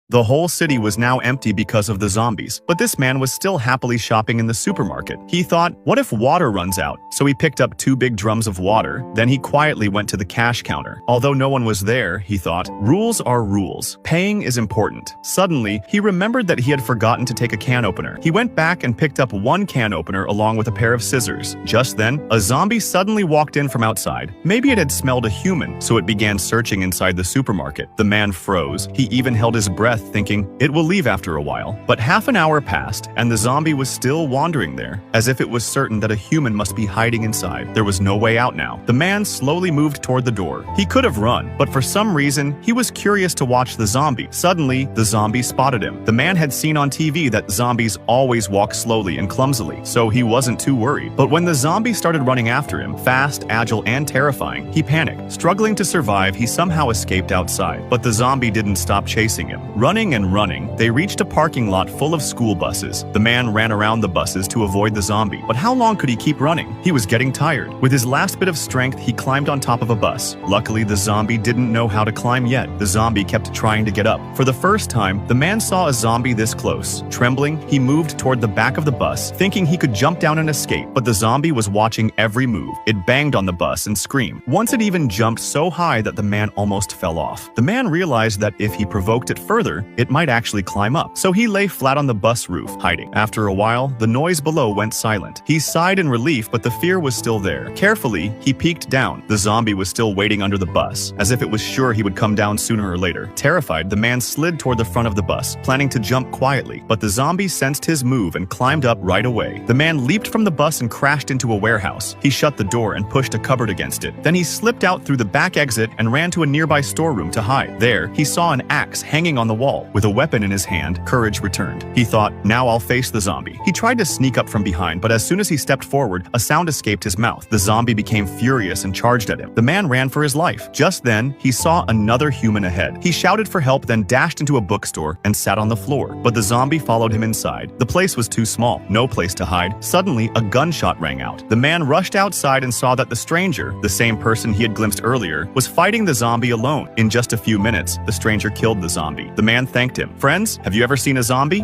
The whole city was now empty because of the zombies, but this man was still happily shopping in the supermarket. He thought, what if water runs out? So he picked up 2 big drums of water, then he quietly went to the cash counter. Although no one was there, he thought, rules are rules. Paying is important. Suddenly, he remembered that he had forgotten to take a can opener. He went back and picked up 1 can opener along with a pair of scissors. Just then, a zombie suddenly walked in from outside. Maybe it had smelled a human, so it began searching inside the supermarket. The man froze. He even held his breath, thinking, it will leave after a while. But half an hour passed, and the zombie was still wandering there, as if it was certain that a human must be hiding inside. There was no way out now. The man slowly moved toward the door. He could have run, but for some reason, he was curious to watch the zombie. Suddenly, the zombie spotted him. The man had seen on TV that zombies always walk slowly and clumsily, so he wasn't too worried. But when the zombie started running after him, fast, agile, and terrifying, he panicked. Struggling to survive, he somehow escaped outside. But the zombie didn't stop chasing him. Running and running, they reached a parking lot full of school buses. The man ran around the buses to avoid the zombie. But how long could he keep running? He was getting tired. With his last bit of strength, he climbed on top of a bus. Luckily, the zombie didn't know how to climb yet. The zombie kept trying to get up. For the first time, the man saw a zombie this close. Trembling, he moved toward the back of the bus, thinking he could jump down and escape. But the zombie was watching every move. It banged on the bus and screamed. Once it even jumped so high that the man almost fell off. The man realized that if he provoked it further, it might actually climb up. So he lay flat on the bus roof, hiding. After a while, the noise below went silent. He sighed in relief, but the fear was still there. Carefully, he peeked down. The zombie was still waiting under the bus, as if it was sure he would come down sooner or later. Terrified, the man slid toward the front of the bus, planning to jump quietly, but the zombie sensed his move and climbed up right away. The man leaped from the bus and crashed into a warehouse. He shut the door and pushed a cupboard against it. Then he slipped out through the back exit and ran to a nearby storeroom to hide. There, he saw an axe hanging on the wall. With a weapon in his hand, courage returned. He thought, now I'll face the zombie. He tried to sneak up from behind, but as soon as he stepped forward, a sound escaped his mouth. The zombie became furious and charged at him. The man ran for his life. Just then, he saw another human ahead. He shouted for help, then dashed into a bookstore and sat on the floor. But the zombie followed him inside. The place was too small, no place to hide. Suddenly, a gunshot rang out. The man rushed outside and saw that the stranger, the same person he had glimpsed earlier, was fighting the zombie alone. In just a few minutes, the stranger killed the zombie. The man thanked him. Friends, have you ever seen a zombie?